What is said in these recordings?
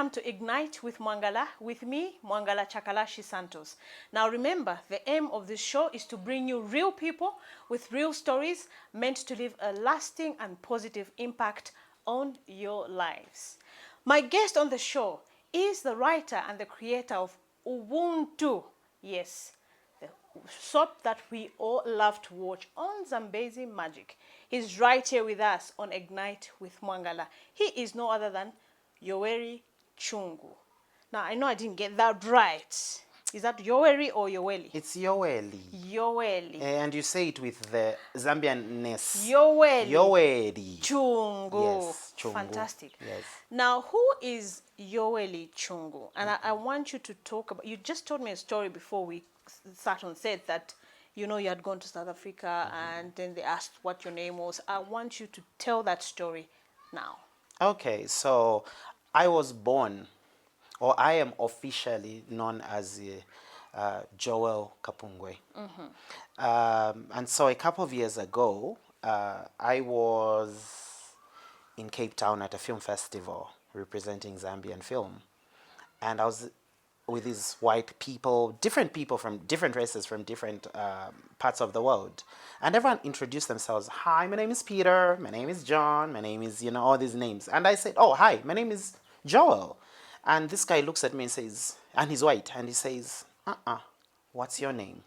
welcome to Ignite with Mwangala, with me, Mwangala Chakalashi Santos. Now remember, the aim of this show is to bring you real people with real stories meant to leave a lasting and positive impact on your lives. My guest on the show is the writer and the creator of UBUNTU. Yes, the soap that we all love to watch on Zambezi Magic. He's right here with us on Ignite with Mwangala. He is no other than Yoweli Chungu. Now, I know I didn't get that right. Is that Yoweri or Yoweli? It's Yoweli. Yoweli. And you say it with the Zambian-ness. Yoweli. Yoweli. Chungu. Yes, Chungu. Fantastic. Yes. Now, who is Yoweli Chungu? And I want you to talk about, you just told me a story before we sat on set that, you know, you had gone to South Africa and then they asked what your name was. I want you to tell that story now. Okay, so I was born, or I am officially known as Joel Kapungwe. And so a couple of years ago, I was in Cape Town at a film festival representing Zambian film. And I was with these white people, different people from different races from different parts of the world. And everyone introduced themselves. Hi, my name is Peter. My name is John. My name is, you know, all these names. And I said, oh, hi, my name is Joel. And this guy looks at me and says, and he's white, and he says, what's your name?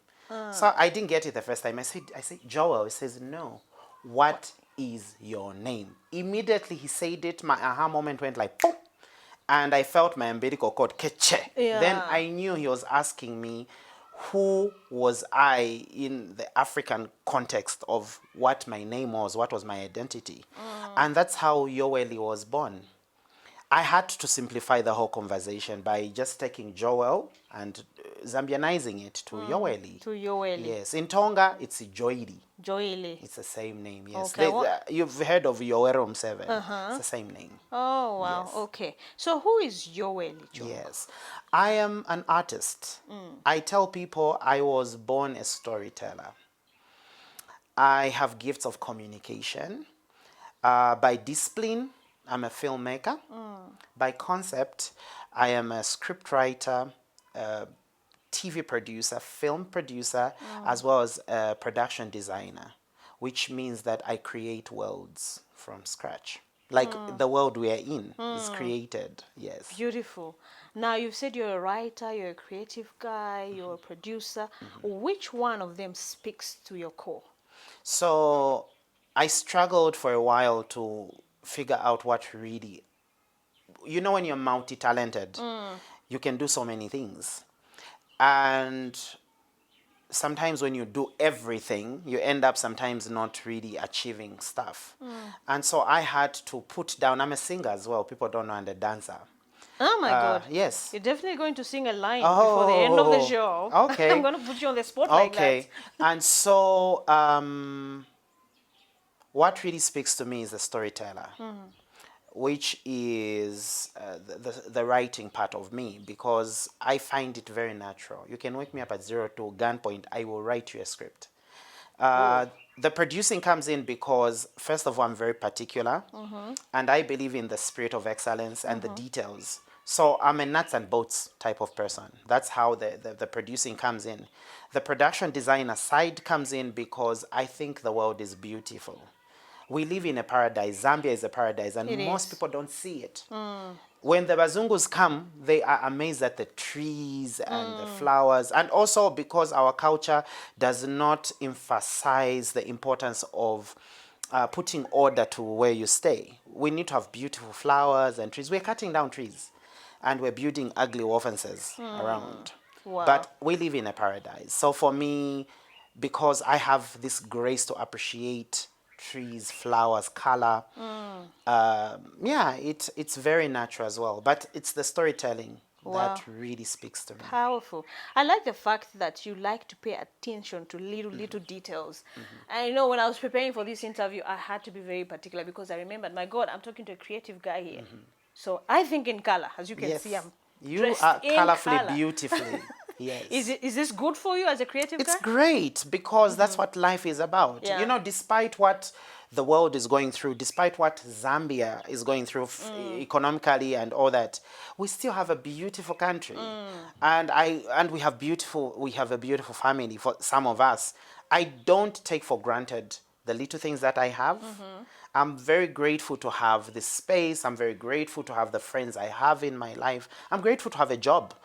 So I didn't get it the first time. I said, Joel. He says, no, what is your name? Immediately he said it, my aha moment went like, boom. And I felt my umbilical cord keche. Yeah. Then I knew he was asking me who was I in the African context of what my name was, what was my identity. And that's how Yoweli was born. I had to simplify the whole conversation by just taking Joel and Zambianizing it to Yoweli. To Yoweli. Yes. In Tonga, it's Joeli. Joeli. It's the same name, yes. Okay, you've heard of Yowerom 7. It's the same name. Oh, wow. Yes. Okay. So who is Yoweli Chungu? Yes. I am an artist. I tell people I was born a storyteller. I have gifts of communication. By discipline, I'm a filmmaker. By concept, I am a scriptwriter, TV producer, film producer, as well as a production designer, which means that I create worlds from scratch. Like the world we are in is created, yes. Beautiful. Now, you've said you're a writer, you're a creative guy, you're a producer. Which one of them speaks to your core? So I struggled for a while to figure out what really, you know, when you're multi-talented, you can do so many things. And sometimes when you do everything, you end up sometimes not really achieving stuff. And so I had to put down, I'm a singer as well. People don't know I'm a dancer. Oh my God. Yes. You're definitely going to sing a line before the end of the show. Okay. I'm going to put you on the spot like that. Okay. And so what really speaks to me is the storyteller. Which is the writing part of me, because I find it very natural. You can wake me up at 02 gunpoint, I will write you a script. The producing comes in because, first of all, I'm very particular, and I believe in the spirit of excellence and the details. So I'm a nuts and bolts type of person. That's how the producing comes in. The production designer side comes in because I think the world is beautiful. We live in a paradise. Zambia is a paradise, and most people don't see it. When the Bazungus come, they are amazed at the trees and the flowers, and also because our culture does not emphasize the importance of putting order to where you stay. We need to have beautiful flowers and trees. We're cutting down trees, and we're building ugly orphanages around. Wow. But we live in a paradise. So for me, because I have this grace to appreciate trees, flowers, color. Yeah, it's very natural as well. But it's the storytelling that really speaks to me. Powerful. I like the fact that you like to pay attention to little details. I know when I was preparing for this interview, I had to be very particular because I remembered, my God, I'm talking to a creative guy here. So I think in color, as you can see, I'm dressed in colorfully, beautifully. Yes. Is this good for you as a creative guy? It's great because that's what life is about. Yeah. You know, despite what the world is going through, despite what Zambia is going through economically and all that, we still have a beautiful country, and we have a beautiful family for some of us. I don't take for granted the little things that I have. I'm very grateful to have this space. I'm very grateful to have the friends I have in my life. I'm grateful to have a job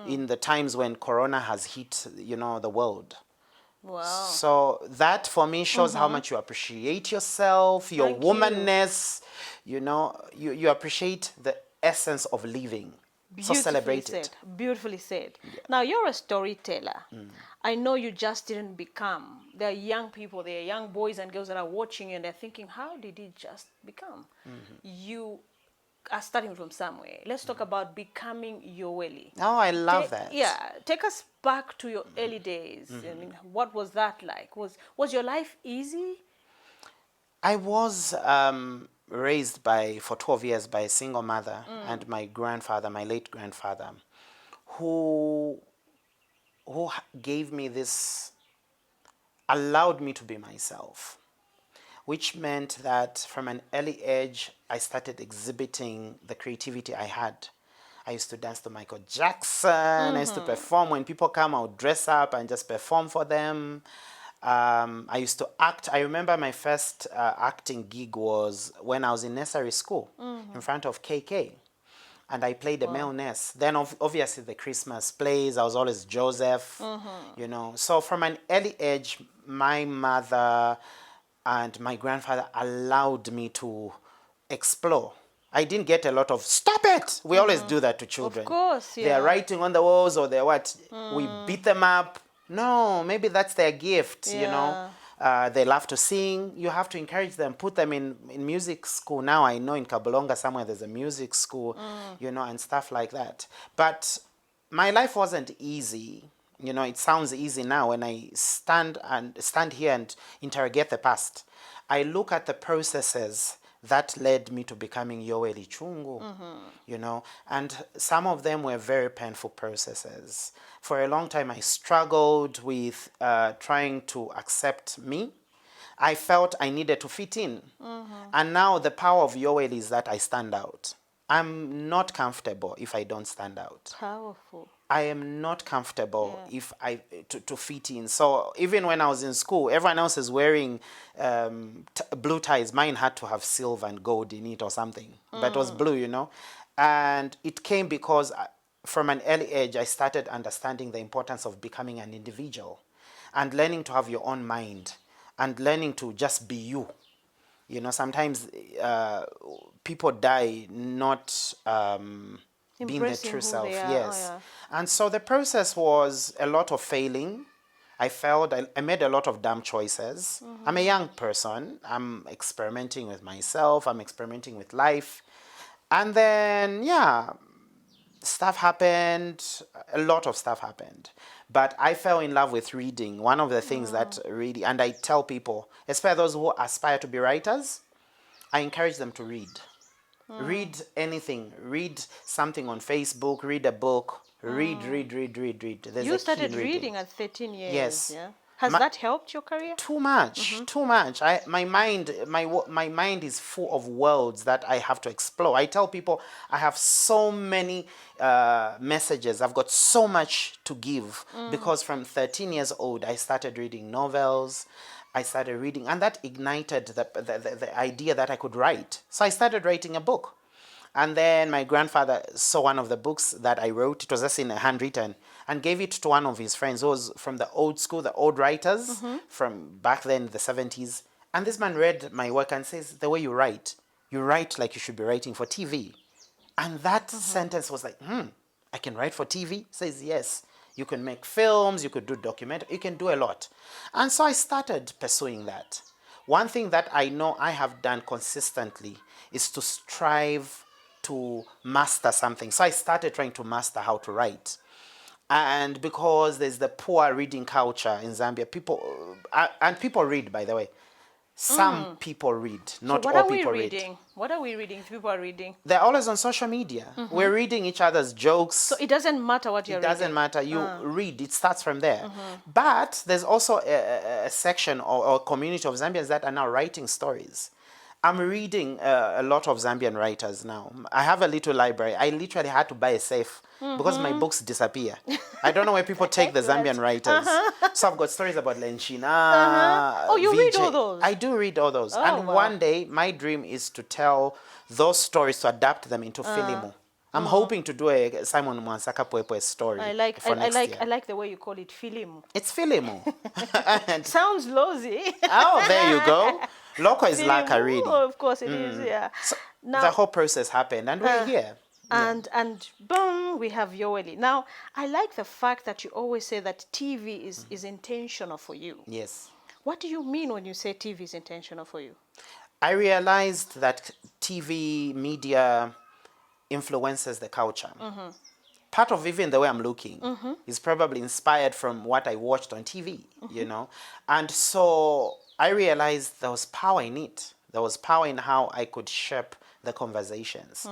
in the times when Corona has hit, the world. Wow. So that for me shows how much you appreciate yourself, your Thank you. womanness, you appreciate the essence of living. So celebrate it. Beautifully said. Now, you're a storyteller. I know you just didn't become. There are young people, there are young boys and girls that are watching you and they're thinking, how did he just become? You are starting from somewhere. Let's talk about becoming Yoweli. Oh, I love that. Yeah, take us back to your early days. I mean, what was that like? Was your life easy? I was raised for 12 years by a single mother and my grandfather, my late grandfather, who gave me this, allowed me to be myself, which meant that from an early age, I started exhibiting the creativity I had. I used to dance to Michael Jackson. I used to perform. When people come, I would dress up and just perform for them. I used to act. I remember my first acting gig was when I was in nursery school in front of KK. And I played the male nurse. Then obviously the Christmas plays, I was always Joseph, So from an early age, my mother and my grandfather allowed me to explore. I didn't get a lot of, stop it! We always do that to children. Of course, yeah. They're writing on the walls or they're what? We beat them up. No, maybe that's their gift, They love to sing. You have to encourage them, put them in music school. Now I know in Kabulonga somewhere there's a music school, and stuff like that. But my life wasn't easy. It sounds easy now when I stand here and interrogate the past. I look at the processes that led me to becoming Yoweli Chungu, and some of them were very painful processes. For a long time, I struggled with trying to accept me. I felt I needed to fit in. And now the power of Yoweli is that I stand out. I'm not comfortable if I don't stand out. Powerful. I am not comfortable if to fit in. So even when I was in school, everyone else is wearing blue ties. Mine had to have silver and gold in it or something, but it was blue, And it came because from an early age, I started understanding the importance of becoming an individual and learning to have your own mind and learning to just be you. Sometimes people die not being their true self. Yes. And so the process was a lot of failing. I failed. I made a lot of dumb choices. I'm a young person. I'm experimenting with myself. I'm experimenting with life. And then, stuff happened. A lot of stuff happened. But I fell in love with reading. One of the things that really, and I tell people, especially those who aspire to be writers, I encourage them to read. Read anything. Read something on Facebook. Read a book. Read. There's You a started key in reading at 13 years. Yes. Yeah. Has that helped your career? Too much. My mind is full of worlds that I have to explore. I tell people I have so many messages. I've got so much to give because from 13 years old, I started reading novels. I started reading, and that ignited the idea that I could write. So I started writing a book. And then my grandfather saw one of the books that I wrote. It was just in a handwritten, and gave it to one of his friends who was from the old school, the old writers from back then, the 70s. And this man read my work and says, the way you write like you should be writing for TV. And that sentence was like, I can write for TV? Says, yes. You can make films, you could do documentary, you can do a lot. And so I started pursuing that. One thing that I know I have done consistently is to strive to master something. So I started trying to master how to write. And because there's the poor reading culture in Zambia, people read, by the way. Some people read, not So what all are we people reading? read. What are we reading if people are reading? They're always on social media. We're reading each other's jokes. So it doesn't matter what you're It doesn't reading. matter. You read. It starts from there. But there's also a section or community of Zambians that are now writing stories. I'm reading a lot of Zambian writers now. I have a little library. I literally had to buy a safe because my books disappear. I don't know where people take the Zambian writers. So I've got stories about Lenchina. Oh, you read VJ. all those? I do read all those. Oh, And wow. one day, my dream is to tell those stories, to adapt them into filimu. I'm hoping to do a Simon Mwansaka Pwepwe story for next year. I like the way you call it, filimu. It's filimu. And, Sounds lousy. oh, there you go. Loco is like a Filimu, reading. oh, of course it is, yeah. So Now, the whole process happened, and we're here. and boom, we have Yoweli. Now, I like the fact that you always say that TV is intentional for you. Yes. What do you mean when you say TV is intentional for you? I realized that TV media influences the culture. Part of even the way I'm looking is probably inspired from what I watched on TV, you know. And so I realized there was power in it. There was power in how I could shape the conversations.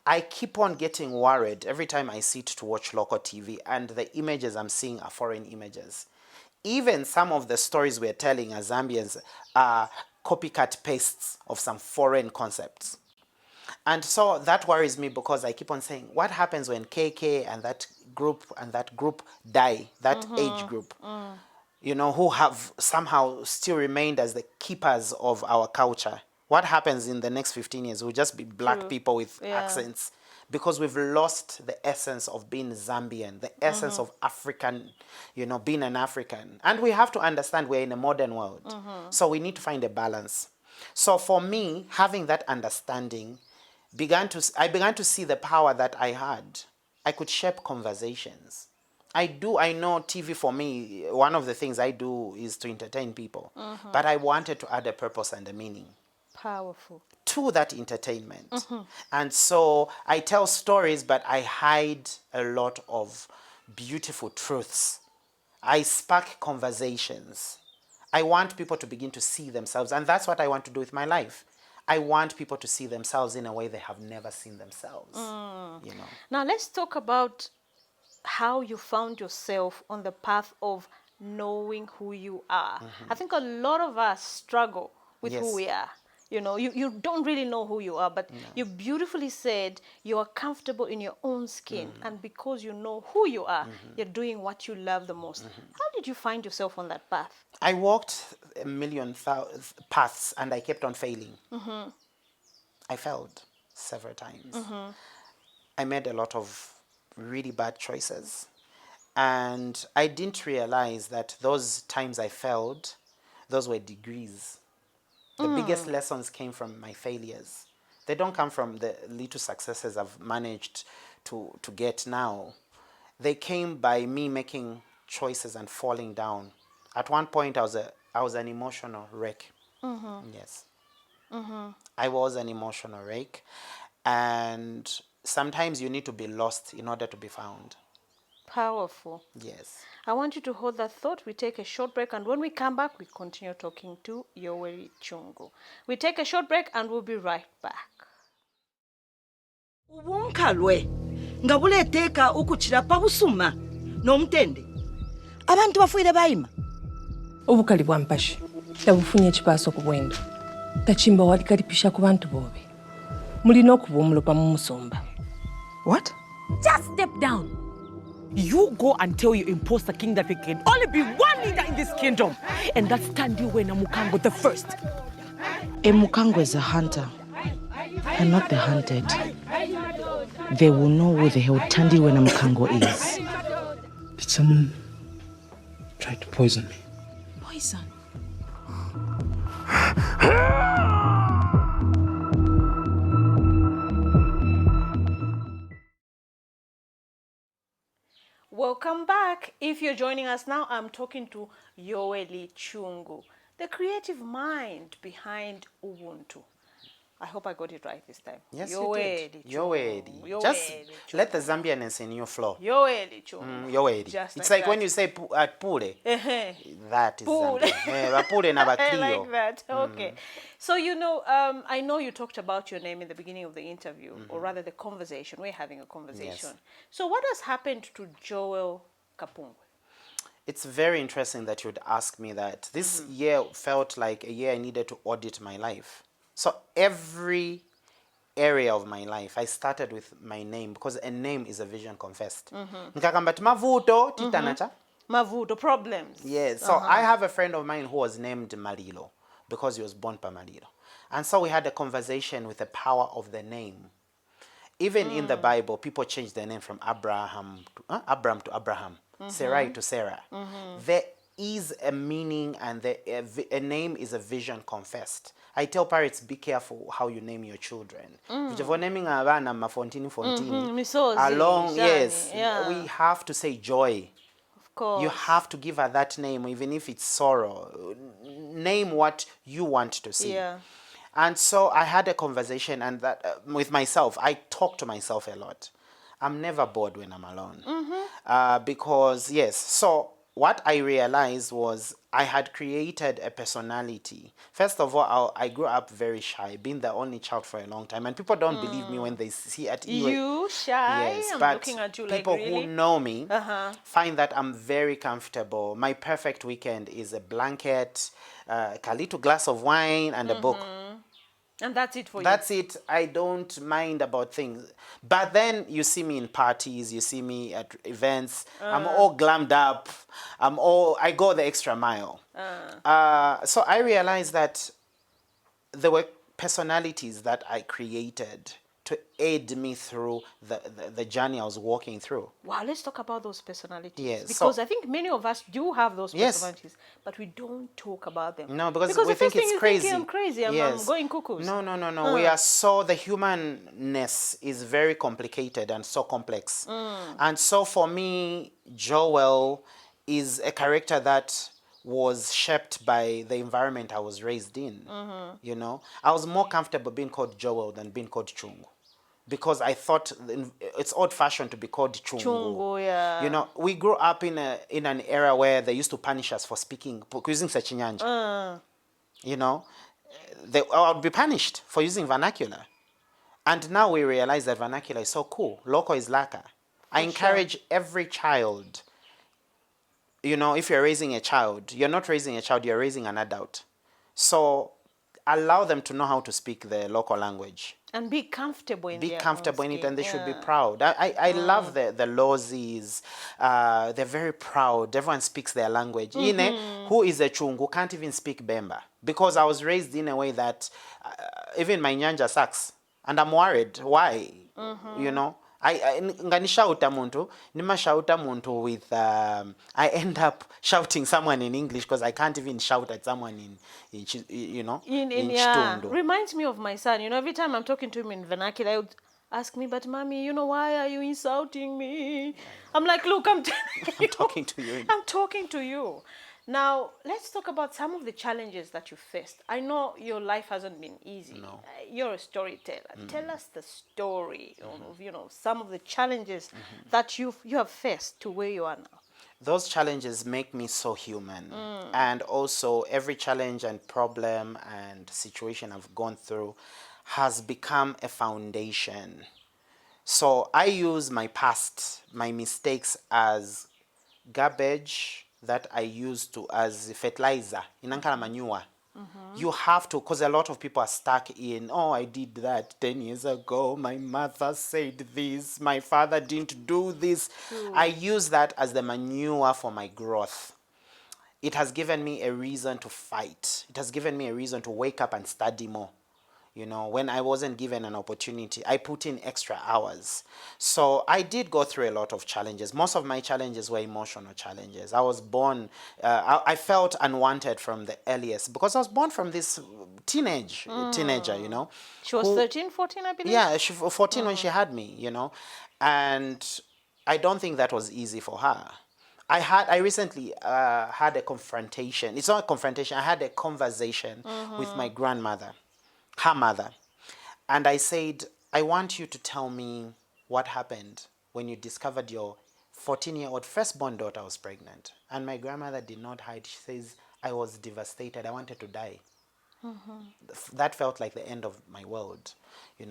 I keep on getting worried every time I sit to watch local TV and the images I'm seeing are foreign images. Even some of the stories we're telling as Zambians are copycat pastes of some foreign concepts. And so that worries me because I keep on saying, what happens when KK and that group die, that age group, you know, who have somehow still remained as the keepers of our culture? What happens in the next 15 years? We'll just be black people with accents because we've lost the essence of being Zambian, the essence of African, you know, being an African. And we have to understand we're in a modern world. So we need to find a balance. So for me, having that understanding, I began to see the power that I had. I could shape conversations. I know TV for me, one of the things I do is to entertain people. But I wanted to add a purpose and a meaning. Powerful. To that entertainment. And so I tell stories, but I hide a lot of beautiful truths. I spark conversations. I want people to begin to see themselves. And that's what I want to do with my life. I want people to see themselves in a way they have never seen themselves. You know. Now let's talk about how you found yourself on the path of knowing who you are. I think a lot of us struggle with who Yes. we are. You know, you don't really know who you are, but you beautifully said you are comfortable in your own skin. And because you know who you are, you're doing what you love the most. How did you find yourself on that path? I walked a million paths and I kept on failing. I failed several times. I made a lot of really bad choices. And I didn't realize that those times I failed, those were degrees. The biggest lessons came from my failures. They don't come from the little successes I've managed to get now. They came by me making choices and falling down. At one point, I was an emotional wreck. Yes. I was an emotional wreck. And sometimes you need to be lost in order to be found. Powerful. Yes. I want you to hold that thought. We take a short break, and when we come back, we continue talking to Yoweli Chungu. We take a short break, and we'll be right back. Ubunkalwe nga buleteeka ukukira pa busuma n'omutende abantu bafuire bayima obukali bwa mpashi tabufunye ekipaaso ku bwendo tachimba walikalipisha ku bantu bobe mulina okuba omulopa mu musumba. What? Just step down. You go and tell your imposter king that there can only be one leader in this kingdom, and that's Tandiwe Mukango the first. A Mukango is a hunter and not the hunted. They will know who the hell Tandiwe Mukango is. Did someone try to poison me? Poison? Welcome back. If you're joining us now, I'm talking to Yoweli Chungu, the creative mind behind Ubuntu. I hope I got it right this time. Yes, Yoweli you did. Chungu. Yoweli. Just Yoweli let the Chungu. Zambianness in you flow. Yoweli Chungu. Yoweli. Just It's like like when that. you say at pule. That is Pule. Zambian. Bapule na I bakrio. like that. Okay. So, I know you talked about your name in the beginning of the interview, or rather the conversation. We're having a conversation. Yes. So what has happened to Joel Kapungwe? It's very interesting that you'd ask me that. This year felt like a year I needed to audit my life. So every area of my life, I started with my name because a name is a vision confessed. Nkakamba ti mavuto titanacha. Mavuto, problems. Yes. So I have a friend of mine who was named Malilo because he was born by Malilo. And so we had a conversation with the power of the name. Even in the Bible, people change their name from Abram to Abraham, Sarai to Sarah. There is a meaning, and a name is a vision confessed. I tell parents, be careful how you name your children. If naming abana mafontini Misozi, along, Shani, yes, yeah. we have to say joy. Of course. You have to give her that name, even if it's sorrow. Name what you want to see. Yeah. And so I had a conversation and that with myself. I talk to myself a lot. I'm never bored when I'm alone. Because, yes, so what I realized was I had created a personality. First of all, I grew up very shy, being the only child for a long time. And people don't believe me when they see at You shy? Yes, I'm but looking at you like, people really? who know me find that I'm very comfortable. My perfect weekend is a blanket, a little glass of wine, and a book. And that's it for you? That's it. I don't mind about things. But then you see me in parties, you see me at events. I'm all glammed up. I go the extra mile. So I realized that there were personalities that I created to aid me through the journey I was walking through. Wow, let's talk about those personalities. Yes, Because so- I think many of us do have those Yes. personalities, but we don't talk about them. No, because the we first think thing it's you crazy. Think I'm crazy. I'm going cuckoos. No. We are so, the humanness is very complicated and so complex. And so for me, Joel is a character that was shaped by the environment I was raised in. I was more comfortable being called Joel than being called Chungu. Because I thought it's old-fashioned to be called Chungu. Chungu, yeah. We grew up in an era where they used to punish us for using Sechinyanja. I would be punished for using vernacular. And now we realize that vernacular is so cool. Local is laka. I encourage every child, if you're raising a child, you're not raising a child, you're raising an adult. So allow them to know how to speak the local language. And be comfortable in Be their comfortable own in it, skin. and they should be proud. I love the Lozis. They're very proud. Everyone speaks their language. Ine, who is a Chungu, can't even speak Bemba. Because I was raised in a way that even my Nyanja sucks. And I'm worried. Why? Nganishauta muntu, nimashauta muntu with, I end up shouting someone in English because I can't even shout at someone in Chitundu. Reminds me of my son. Every time I'm talking to him in vernacular, I would ask me, but mommy, why are you insulting me? I'm like, look, I'm talking to you. I'm talking to you. Now, let's talk about some of the challenges that you faced. I know your life hasn't been easy. No. You're a storyteller. Tell us the story of, some of the challenges that you have faced to where you are now. Those challenges make me so human. And also, every challenge and problem and situation I've gone through has become a foundation. So I use my past, my mistakes, as garbage that I use as fertilizer, inankala manure. You have to, because a lot of people are stuck in, I did that 10 years ago, my mother said this, my father didn't do this. I use that as the manure for my growth. It has given me a reason to fight. It has given me a reason to wake up and study more. When I wasn't given an opportunity, I put in extra hours. So I did go through a lot of challenges. Most of my challenges were emotional challenges. I was born, I felt unwanted from the earliest because I was born from this teenager, She was 13, 14, I believe? Yeah, she 14 when she had me, And I don't think that was easy for her. I recently had a confrontation. It's not a confrontation. I had a conversation with my grandmother, her mother. And I said, I want you to tell me what happened when you discovered your 14-year-old firstborn daughter was pregnant. And my grandmother did not hide. She says, I was devastated. I wanted to die. That felt like the end of my world,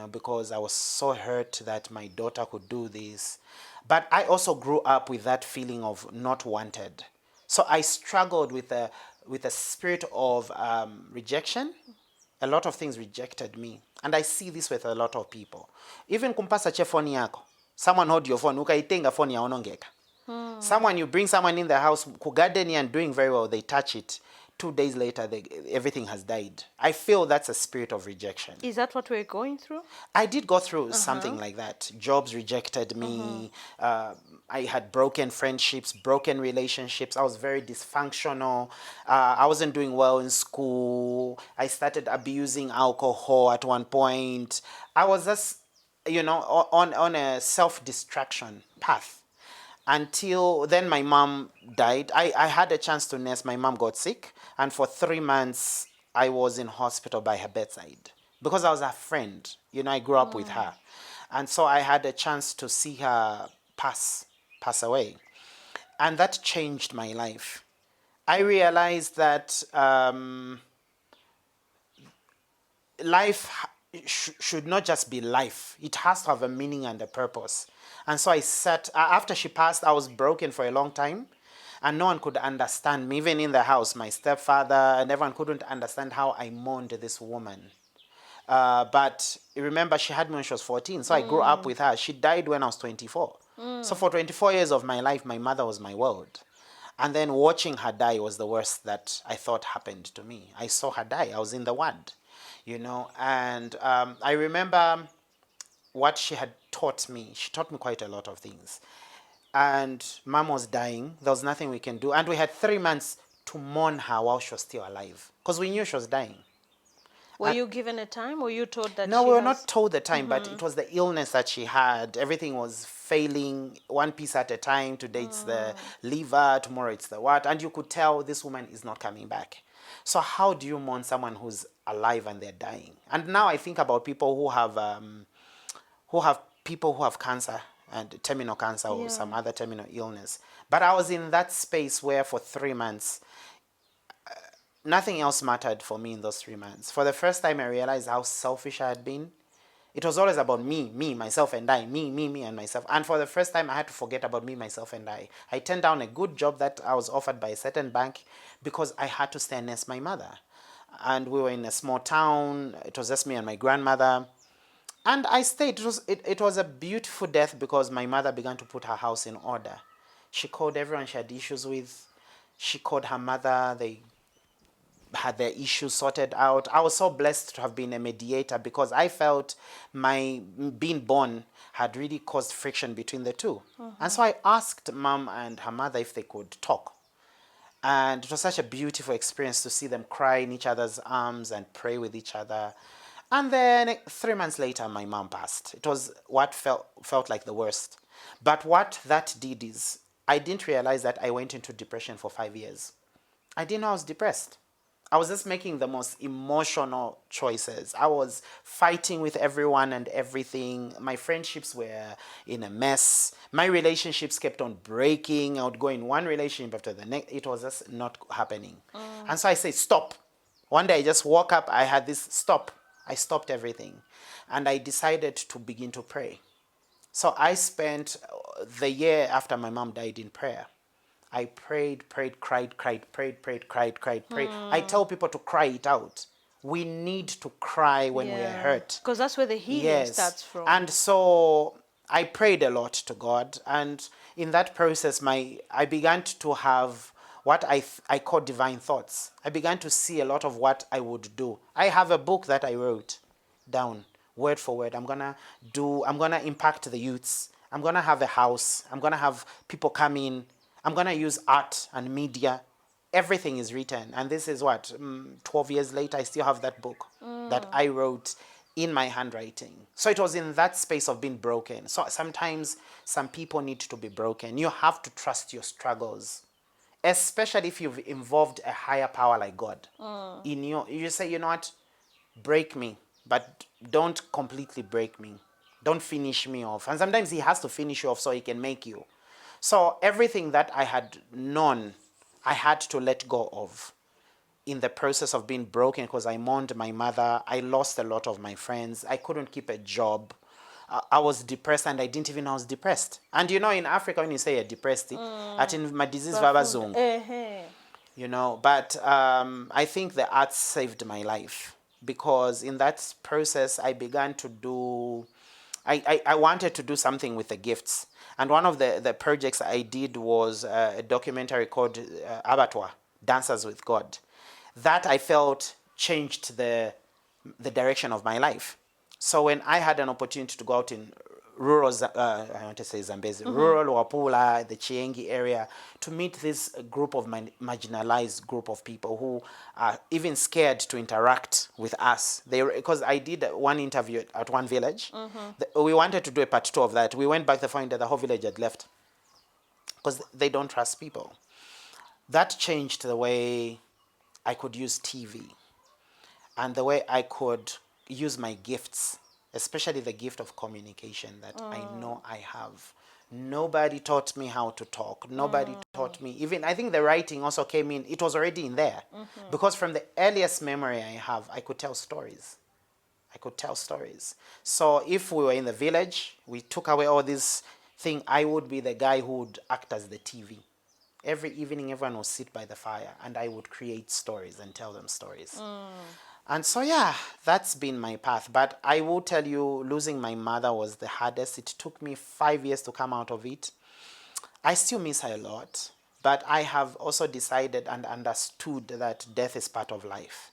because I was so hurt that my daughter could do this. But I also grew up with that feeling of not wanted. So I struggled with a spirit of rejection. A lot of things rejected me. And I see this with a lot of people. Even kumpasa che phone yako. Someone hold your phone, ukaitenga phone ya onongeka. Someone, you bring someone in the house, kugardening and doing very well, they touch it. 2 days later, everything has died. I feel that's a spirit of rejection. Is that what we're going through? I did go through something like that. Jobs rejected me. I had broken friendships, broken relationships. I was very dysfunctional. I wasn't doing well in school. I started abusing alcohol at one point. I was just, on a self-destruction path. Until then, my mom died. I had a chance to nurse. My mom got sick. And for 3 months, I was in hospital by her bedside. Because I was her friend. I grew up with her. And so I had a chance to see her pass away. And that changed my life. I realized that life should not just be life. It has to have a meaning and a purpose. And so I sat, after she passed, I was broken for a long time. And no one could understand me, even in the house. My stepfather and everyone couldn't understand how I mourned this woman. But remember, she had me when she was 14. So I grew up with her. She died when I was 24. So for 24 years of my life, my mother was my world. And then watching her die was the worst that I thought happened to me. I saw her die. I was in the ward, And I remember what she had taught me. She taught me quite a lot of things. And mom was dying. There was nothing we can do. And we had 3 months to mourn her while she was still alive. Because we knew she was dying. Were you given a time? Or you told that No, she we were has... not told the time, but it was the illness that she had. Everything was failing one piece at a time. Today it's the liver, tomorrow it's the what. And you could tell this woman is not coming back. So how do you mourn someone who's alive and they're dying? And now I think about people who have cancer and terminal cancer or some other terminal illness. But I was in that space where for 3 months, nothing else mattered for me in those 3 months. For the first time, I realized how selfish I had been. It was always about me, myself, and I. Me, and myself. And for the first time, I had to forget about me, myself, and I. I turned down a good job that I was offered by a certain bank because I had to stay and nurse my mother. And we were in a small town. It was just me and my grandmother. And I stayed. It was a beautiful death because my mother began to put her house in order. She called everyone she had issues with. She called her mother. They had their issues sorted out. I was so blessed to have been a mediator because I felt my being born had really caused friction between the two. And so I asked mom and her mother if they could talk. And it was such a beautiful experience to see them cry in each other's arms and pray with each other. And then 3 months later, my mom passed. It was what felt like the worst. But what that did is, I didn't realize that I went into depression for 5 years. I didn't know I was depressed. I was just making the most emotional choices. I was fighting with everyone and everything. My friendships were in a mess. My relationships kept on breaking. I would go in one relationship after the next. It was just not happening. And so I said, stop. One day I just woke up. I had this stop. I stopped everything. And I decided to begin to pray. So I spent the year after my mom died in prayer. I prayed, cried. I tell people to cry it out. We need to cry when we are hurt. Because that's where the healing starts from. And so I prayed a lot to God. And in that process, I began to have what I call divine thoughts. I began to see a lot of what I would do. I have a book that I wrote down, word for word. I'm gonna impact the youths. I'm gonna have a house. I'm gonna have people come in. I'm gonna use art and media. Everything is written. And this is 12 years later, I still have that book that I wrote in my handwriting. So it was in that space of being broken. So sometimes some people need to be broken. You have to trust your struggles. Especially if you've involved a higher power like God. You say, you know what? Break me. but don't completely break me. Don't finish me off. And sometimes he has to finish you off so he can make you. So everything that I had known, I had to let go of in the process of being broken, because I mourned my mother. I lost a lot of my friends. I couldn't keep a job. I was depressed, and I didn't even know I was depressed. And you know, in Africa, when you say you're depressed, at in my disease vabazungu, you know, but I think the arts saved my life, because in that process I began to do, I wanted to do something with the gifts. And one of the projects I did was a documentary called Abattoir, Dancers with God. That I felt changed the direction of my life. So when I had an opportunity to go out in rural, I want to say Zambezi, rural Wapula, the Chiengi area, to meet this group of marginalized group of people who are even scared to interact with us. Because I did one interview at one village. We wanted to do a part 2 of that. We went back to find that the whole village had left, because they don't trust people. That changed the way I could use TV and the way I could use my gifts, especially the gift of communication that I know I have. Nobody taught me how to talk. Nobody taught me. Even I think the writing also came in. It was already in there. Because from the earliest memory I have, I could tell stories. I could tell stories. So if we were in the village, we took away all this thing, I would be the guy who would act as the TV. Every evening, everyone would sit by the fire, and I would create stories and tell them stories. And so, yeah, that's been my path. But I will tell you, losing my mother was the hardest. It took me 5 years to come out of it. I still miss her a lot. But I have also decided and understood that death is part of life.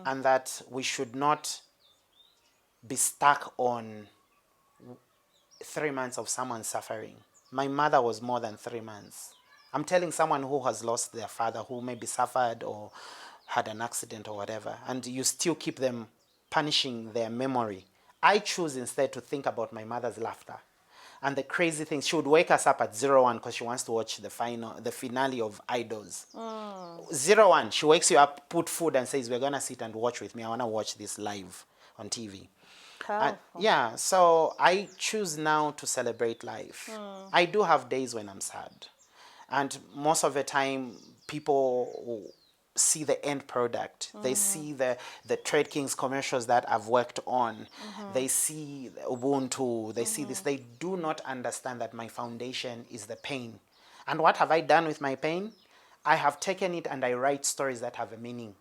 And that we should not be stuck on 3 months of someone suffering. My mother was more than 3 months. I'm telling someone who has lost their father, who maybe suffered or had an accident or whatever, and you still keep them punishing their memory. I choose instead to think about my mother's laughter. And the crazy thing, she would wake us up at 01 because she wants to watch the finale of Idols. 01, she wakes you up, put food, and says, we're going to sit and watch with me. I want to watch this live on TV. Yeah, so I choose now to celebrate life. I do have days when I'm sad. And most of the time, people see the end product. They see the Trade Kings commercials that I've worked on. They see Ubuntu. They see this. They do not understand that my foundation is the pain. And what have I done with my pain? I have taken it and I write stories that have a meaning.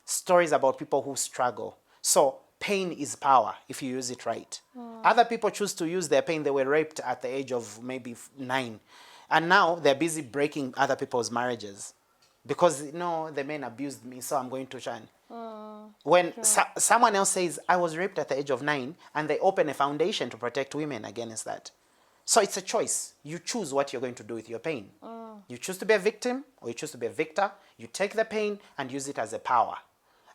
Stories about people who struggle. So pain is power if you use it right. Other people choose to use their pain. They were raped at the age of maybe 9. And now they're busy breaking other people's marriages because, the men abused me, so I'm going to try. When someone else says, I was raped at the age of 9, and they open a foundation to protect women against that. So it's a choice. You choose what you're going to do with your pain. You choose to be a victim or you choose to be a victor. You take the pain and use it as a power.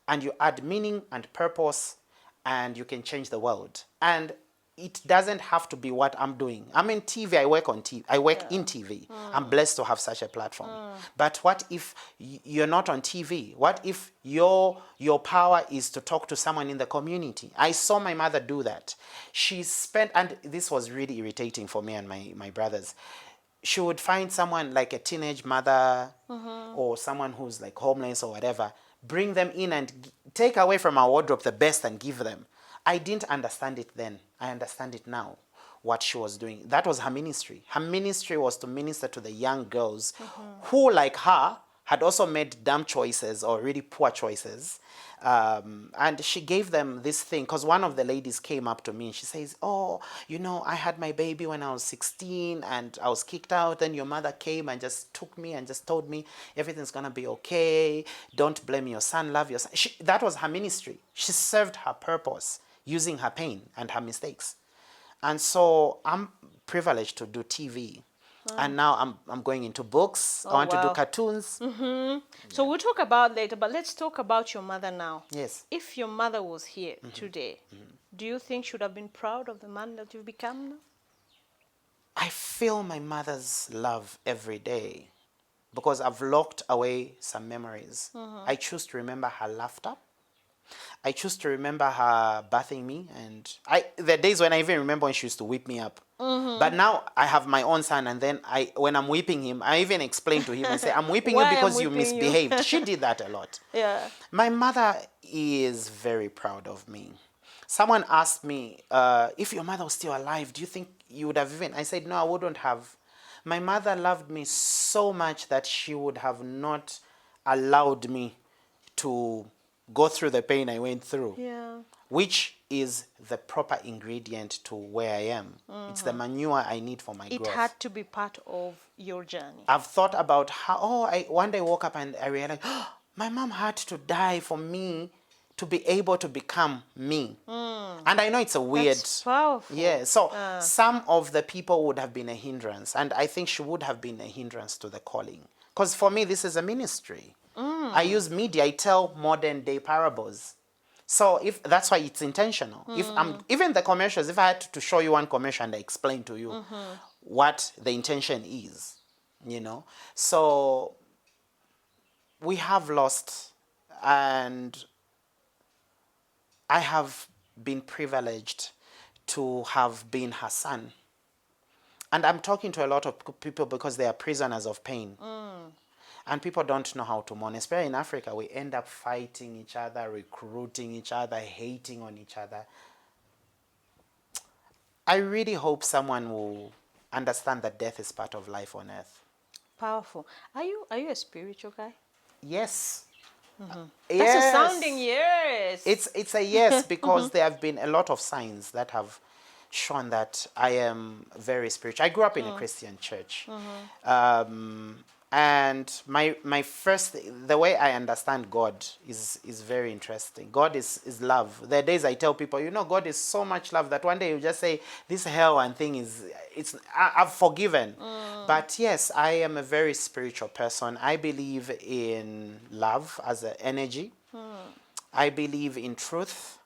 And you add meaning and purpose, and you can change the world. And it doesn't have to be what I'm doing. I'm in TV. I work on TV. I work in TV. I'm blessed to have such a platform. But what if you're not on TV? What if your power is to talk to someone in the community? I saw my mother do that. She spent, and this was really irritating for me and my brothers. She would find someone like a teenage mother or someone who's like homeless or whatever, bring them in and take away from our wardrobe the best and give them. I didn't understand it then. I understand it now, what she was doing. That was her ministry. Her ministry was to minister to the young girls who, like her, had also made dumb choices or really poor choices. And she gave them this thing, because one of the ladies came up to me and she says, I had my baby when I was 16 and I was kicked out. Then your mother came and just took me and just told me everything's going to be okay. Don't blame your son, love your son. That was her ministry. She served her purpose using her pain and her mistakes. And so I'm privileged to do TV. And now I'm going into books. I want to do cartoons. So we'll talk about later, but let's talk about your mother now. Yes. If your mother was here today, do you think she would have been proud of the man that you've become now? I feel my mother's love every day because I've locked away some memories. I choose to remember her laughter. I choose to remember her bathing me, and the days when I even remember when she used to whip me up. But now I have my own son, and then when I'm whipping him, I even explain to him and say, I'm whipping you Why I'm because you whipping you? misbehaved. She did that a lot. Yeah. My mother is very proud of me. Someone asked me, if your mother was still alive, do you think you would have even? I said, no, I wouldn't have. My mother loved me so much that she would have not allowed me to go through the pain I went through. Yeah. Which is the proper ingredient to where I am. It's the manure I need for my It growth. had to be part of your journey. I've thought about how, one day I woke up and I realized, my mom had to die for me to be able to become me. And I know it's a weird... That's powerful. Yeah, so some of the people would have been a hindrance, and I think she would have been a hindrance to the calling. Because for me, this is a ministry. I use media, I tell modern day parables. So if that's why it's intentional. If even the commercials, if I had to show you one commercial and I explain to you what the intention is, you know. So we have lost, and I have been privileged to have been her son. And I'm talking to a lot of people because they are prisoners of pain. And people don't know how to mourn. Especially in Africa, we end up fighting each other, recruiting each other, hating on each other. I really hope someone will understand that death is part of life on earth. Powerful. Are you a spiritual guy? Yes. That's a sounding yes. It's a yes, because there have been a lot of signs that have shown that I am very spiritual. I grew up in a Christian church. And the way I understand God is very interesting. God is love. There are days I tell people, God is so much love that one day you just say, this hell and thing I've forgiven. But yes, I am a very spiritual person. I believe in love as an energy. I believe in truth.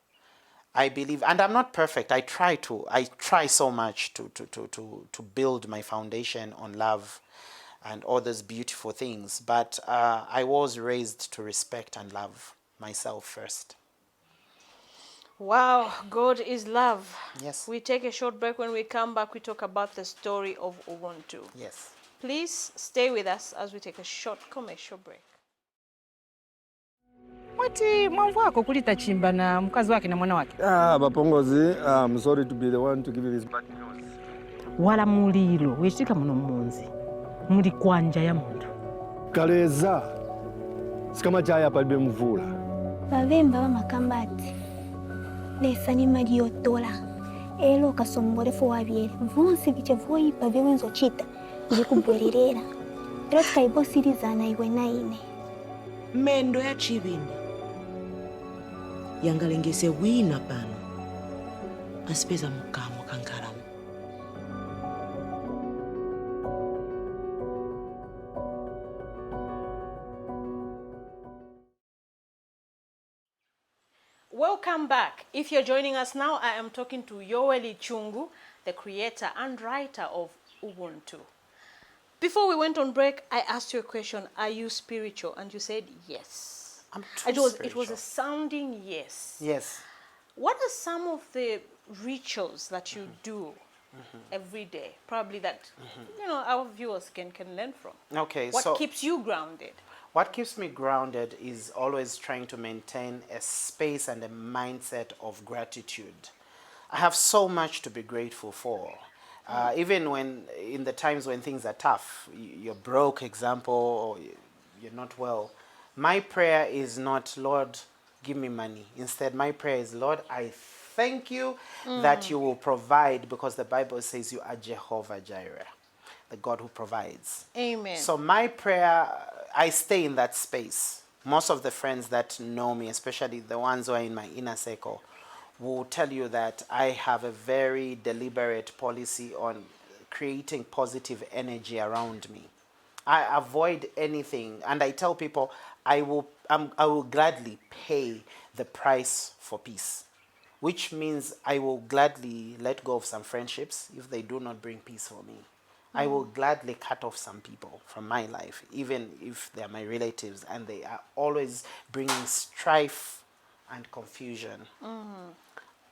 I believe, and I'm not perfect. I try so much to build my foundation on love and all those beautiful things. But I was raised to respect and love myself first. Wow, God is love. Yes. We take a short break. When we come back, we talk about the story of Ubuntu. Yes. Please stay with us as we take a short commercial break. Mwati mambo yako kulita chimba na mkazi wake na mwana wake. Bapongozi, I'm sorry to be the one to give you this bad news. Wala mulilo weshika muno munzi. Muli kwanja ya muntu. Kaleza. Sikama jaya palibe mvula. Bavemba bamakambati. Lesa ni maji yotola. Elo kasomborefu wabyere. Vunsi bichevuwa ipa vyewenzo chita. Jikubwererera. Ero tikaibosirizana iwe naine. Mendo ya chibindi yangalengese wina pano asipeza mukamo kankalamu. Welcome back. If you're joining us now, I am talking to Yoweli Chungu, the creator and writer of Ubuntu. Before we went on break, I asked you a question, are you spiritual? And you said yes. It was a sounding yes. Yes. What are some of the rituals that you do every day? Probably that, our viewers can learn from. Okay, What keeps you grounded? What keeps me grounded is always trying to maintain a space and a mindset of gratitude. I have so much to be grateful for. Even in the times when things are tough, you're broke, example, or you're not well, my prayer is not, Lord, give me money. Instead, my prayer is, Lord, I thank you that you will provide, because the Bible says you are Jehovah Jireh, the God who provides. Amen. So my prayer, I stay in that space. Most of the friends that know me, especially the ones who are in my inner circle, will tell you that I have a very deliberate policy on creating positive energy around me. I avoid anything, and I tell people I will gladly pay the price for peace, which means I will gladly let go of some friendships if they do not bring peace for me. I will gladly cut off some people from my life, even if they are my relatives and they are always bringing strife and confusion,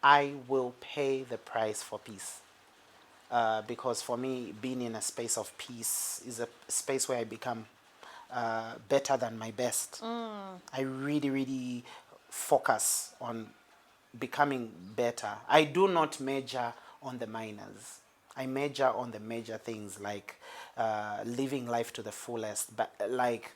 I will pay the price for peace. Because for me, being in a space of peace is a space where I become better than my best. I really, really focus on becoming better. I do not major on the minors. I major on the major things, like living life to the fullest, but like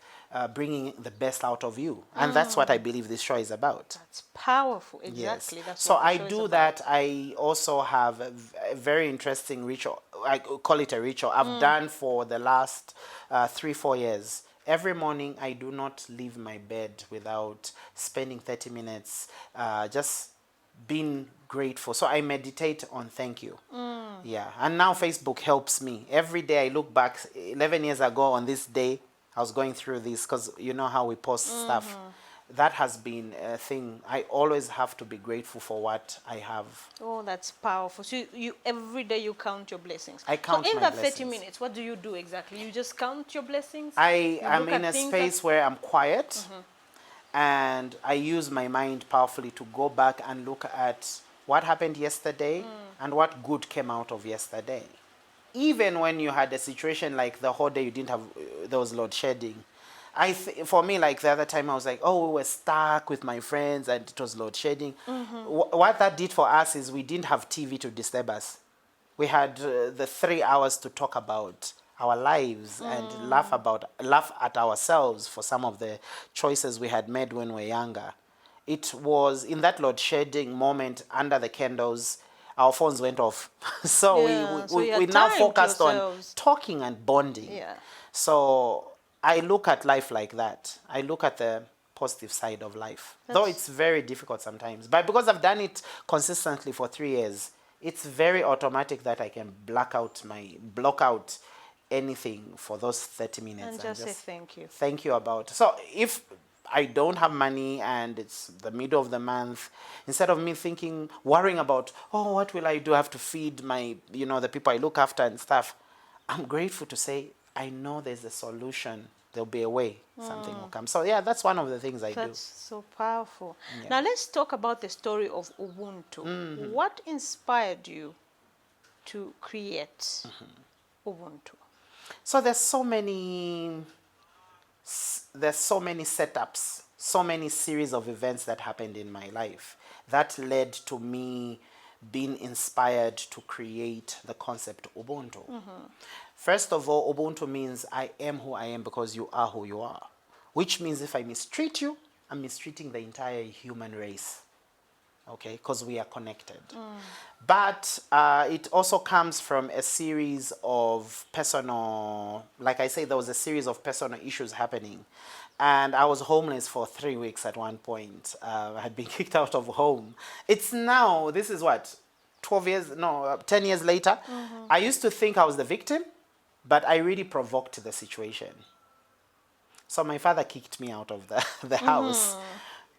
bringing the best out of you. And that's what I believe this show is about. That's powerful. Yes. Exactly. That's So what the I show is do about. that. I also have a very interesting ritual. I call it a ritual. I've done for the last 3-4 years. Every morning, I do not leave my bed without spending 30 minutes just being grateful. So I meditate on thank you. Yeah. And now Facebook helps me. Every day I look back, 11 years ago on this day, I was going through this, because you know how we post stuff. That has been a thing. I always have to be grateful for what I have. Oh, that's powerful. So you every day you count your blessings. I count So in my that 30 blessings. minutes, what do you do exactly? You just count your blessings? I You am look in at a things space where I'm quiet, and I use my mind powerfully to go back and look at what happened yesterday and what good came out of yesterday. Even when you had a situation like the whole day you didn't have, there was load shedding. For me, like the other time, I was like, oh, we were stuck with my friends and it was load shedding. What that did for us is we didn't have TV to disturb us. We had the 3 hours to talk about our lives and laugh at ourselves for some of the choices we had made when we were younger. It was in that load shedding moment under the candles, our phones went off. So Yeah, so you we had now time to focused on yourselves. talking and bonding. Yeah. So I look at life like that. I look at the positive side of life. Though it's very difficult sometimes. But because I've done it consistently for 3 years, it's very automatic that I can block out anything for those 30 minutes. And just say thank you. Thank you about. So if I don't have money and it's the middle of the month, instead of me worrying about, oh, what will I do? I have to feed my, the people I look after and stuff. I'm grateful to say, I know there's a solution. There'll be a way. Something will come. So yeah, that's one of the things I do. That's so powerful. Now let's talk about the story of Ubuntu. What inspired you to create Ubuntu? So there's so many setups, so many series of events that happened in my life that led to me being inspired to create the concept Ubuntu. First of all, Ubuntu means I am who I am because you are who you are. Which means if I mistreat you, I'm mistreating the entire human race. Okay, because we are connected. But it also comes from a series of personal, like I say, there was a series of personal issues happening. And I was homeless for 3 weeks at one point. I had been kicked out of home. It's now, this is what, 10 years later. I used to think I was the victim, but I really provoked the situation. So my father kicked me out of the house.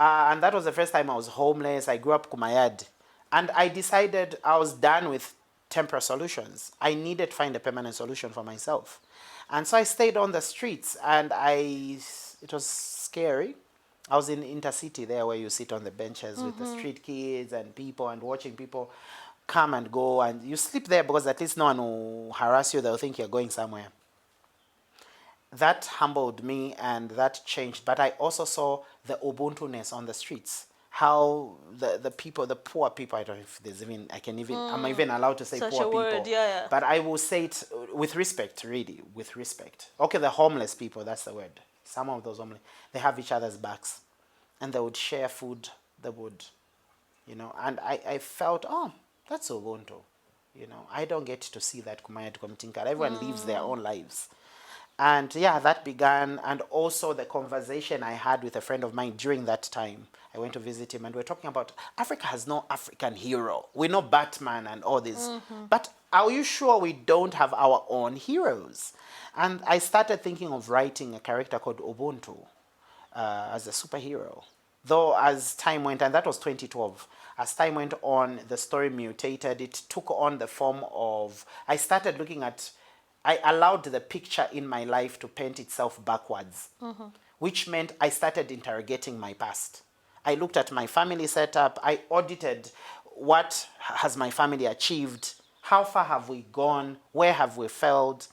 And that was the first time I was homeless. I grew up Kumayad. And I decided I was done with temporary solutions. I needed to find a permanent solution for myself. And so I stayed on the streets, and it was scary. I was in Intercity there, where you sit on the benches with the street kids and people, and watching people come and go, and you sleep there because at least no one will harass you. They'll think you're going somewhere. That humbled me and that changed. But I also saw the Ubuntu-ness on the streets. How the people, the poor people, I don't know if there's even, I'm even allowed to say Such poor a word, people. yeah. But I will say it with respect, really, with respect. Okay, the homeless people, that's the word. Some of those homeless, they have each other's backs. And they would share food, they would, and I felt, oh, that's Ubuntu. I don't get to see that Kumaya to Komtinka. Everyone lives their own lives. And yeah, that began, and also the conversation I had with a friend of mine during that time. I went to visit him, and we're talking about Africa has no African hero. We know Batman and all this. But are you sure we don't have our own heroes? And I started thinking of writing a character called Ubuntu as a superhero. Though as time went, and that was 2012, as time went on, the story mutated. It took on the form of, I allowed the picture in my life to paint itself backwards, which meant I started interrogating my past. I looked at my family setup. I audited what has my family achieved, how far have we gone, where have we failed.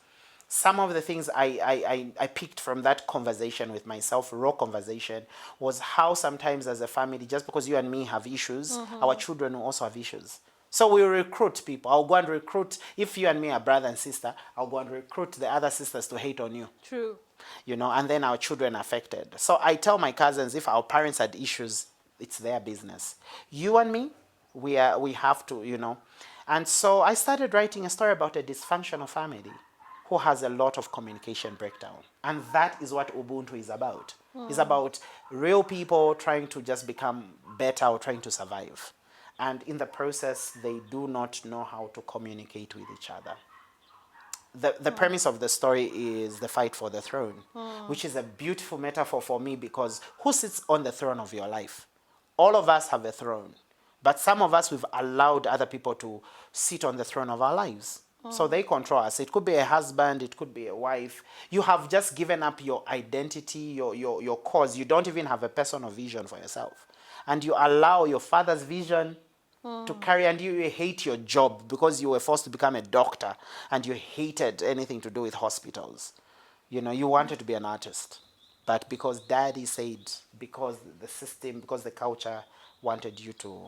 Some of the things I picked from that conversation with myself, raw conversation, was how sometimes as a family, just because you and me have issues, our children will also have issues. So we recruit people. I'll go and recruit, if you and me are brother and sister, I'll go and recruit the other sisters to hate on you. True. You know, and then our children are affected. So I tell my cousins, if our parents had issues, it's their business. You and me, we have to, you know. And so I started writing a story about a dysfunctional family who has a lot of communication breakdown. And that is what Ubuntu is about. It's about real people trying to just become better or trying to survive. And in the process, they do not know how to communicate with each other. The premise of the story is the fight for the throne, which is a beautiful metaphor for me, because who sits on the throne of your life? All of us have a throne, but some of us, we've allowed other people to sit on the throne of our lives. So they control us. It could be a husband, it could be a wife. You have just given up your identity, your cause. You don't even have a personal vision for yourself. And you allow your father's vision to carry, and you hate your job because you were forced to become a doctor and you hated anything to do with hospitals. You know, you wanted to be an artist, but because daddy said, because the system, because the culture wanted you to.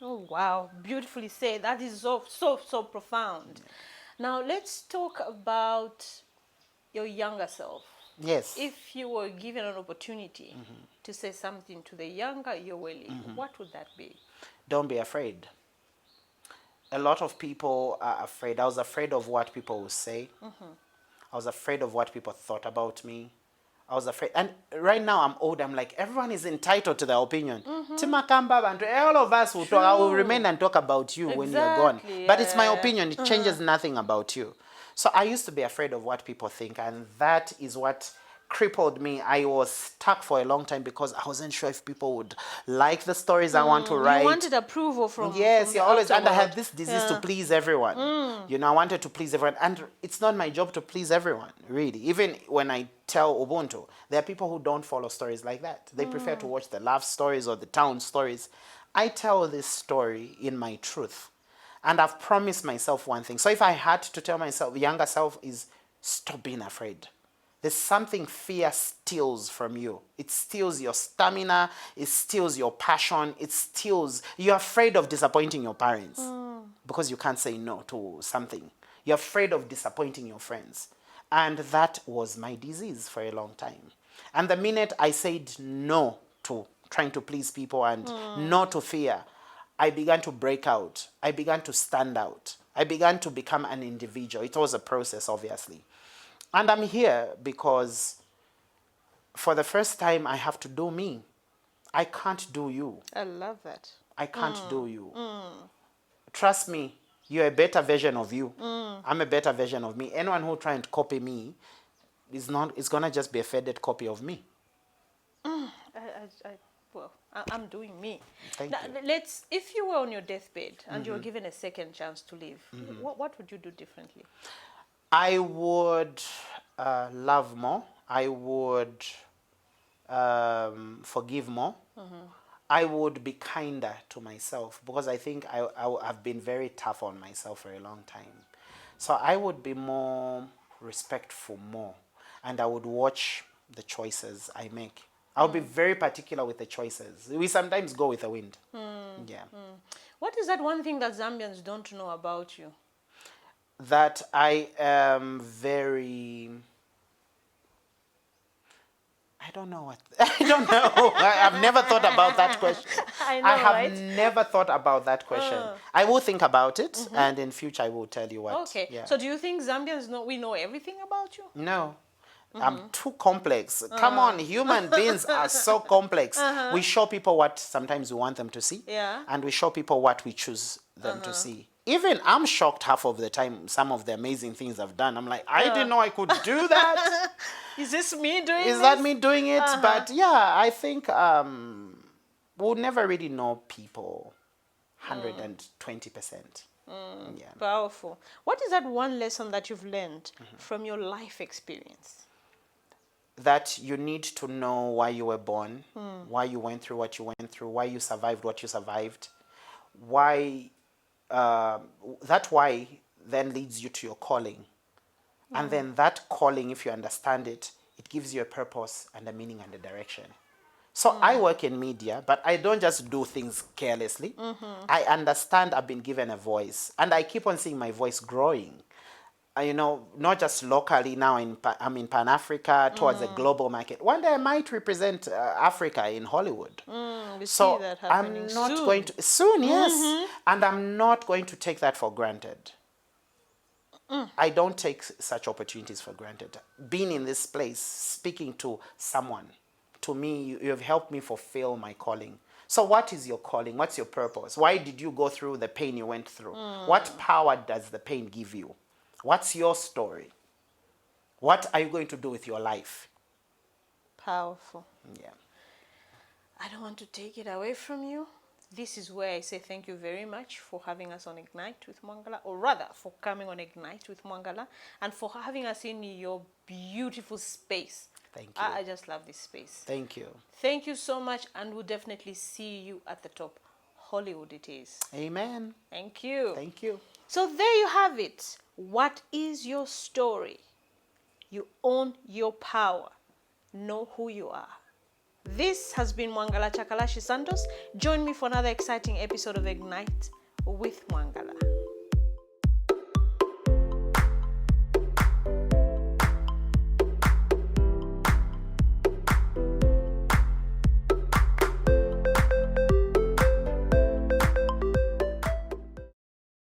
Oh, wow. Beautifully said. That is so profound. Now, let's talk about your younger self. Yes. If you were given an opportunity to say something to the younger Yoweli, what would that be? Don't be afraid. A lot of people are afraid. I was afraid of what people would say. I was afraid of what people thought about me. I was afraid. And right now I'm old. I'm like, everyone is entitled to their opinion. Timakamba, and all of us will talk. I will remain and talk about you when you're gone. But it's my opinion. It changes nothing about you. So I used to be afraid of what people think. And that is what crippled me. I was stuck for a long time because I wasn't sure if people would like the stories I want to write. You wanted approval from Yes, from you're always, and I had world. this disease to please everyone. You know, I wanted to please everyone, and it's not my job to please everyone, really. Even when I tell Ubuntu, there are people who don't follow stories like that. They prefer to watch the love stories or the town stories. I tell this story in my truth, and I've promised myself one thing. So if I had to tell myself, younger self, is stop being afraid. There's something fear steals from you. It steals your stamina. It steals your passion. It steals... You're afraid of disappointing your parents because you can't say no to something. You're afraid of disappointing your friends. And that was my disease for a long time. And the minute I said no to trying to please people and no to fear, I began to break out. I began to stand out. I began to become an individual. It was a process, obviously. And I'm here because for the first time, I have to do me. I can't do you. I love that. I can't do you. Trust me, you're a better version of you. I'm a better version of me. Anyone who tries to copy me is going to just be a faded copy of me. I'm doing me. Thank Now, you. if you were on your deathbed and you were given a second chance to live, what would you do differently? I would love more. I would forgive more. I would be kinder to myself because I think I've been very tough on myself for a long time. So I would be more respectful more, and I would watch the choices I make. I would be very particular with the choices. We sometimes go with the wind. Yeah. What is that one thing that Zambians don't know about you? That I am very... I don't know what... I don't know. I've never thought about that question. I know, I have right? never thought about that question. I will think about it, and in future I will tell you what. Okay. Yeah. So do you think Zambians we know everything about you? No. I'm too complex. Come on, human beings are so complex. We show people what sometimes we want them to see, and we show people what we choose them to see. Even I'm shocked half of the time, some of the amazing things I've done. I'm like, I didn't know I could do that. Is this me doing Is that me doing it? But yeah, I think we'll never really know people 120%. Yeah. Powerful. What is that one lesson that you've learned from your life experience? that you need to know why you were born, why you went through what you went through, why you survived what you survived, why that why then leads you to your calling. And then that calling, if you understand it, it gives you a purpose and a meaning and a direction. So I work in media, but I don't just do things carelessly. I understand I've been given a voice, and I keep on seeing my voice growing. You know, not just locally now, I'm in Pan-Africa towards a global market. One day I might represent Africa in Hollywood. We So see that happening I'm not soon. going to, soon, yes. And I'm not going to take that for granted. I don't take such opportunities for granted. Being in this place, speaking to someone, to me, you have helped me fulfill my calling. So what is your calling? What's your purpose? Why did you go through the pain you went through? What power does the pain give you? What's your story? What are you going to do with your life? Powerful. Yeah. I don't want to take it away from you. This is where I say thank you very much for having us on Ignite with Mwangala, or rather for coming on Ignite with Mwangala, and for having us in your beautiful space. Thank you. I just love this space. Thank you. Thank you so much, and we'll definitely see you at the top. Hollywood it is. Amen. Thank you. Thank you. So there you have it. What is your story? You own your power. Know who you are. This has been Mwangala Chakalashi Santos. Join me for another exciting episode of Ignite with Mwangala.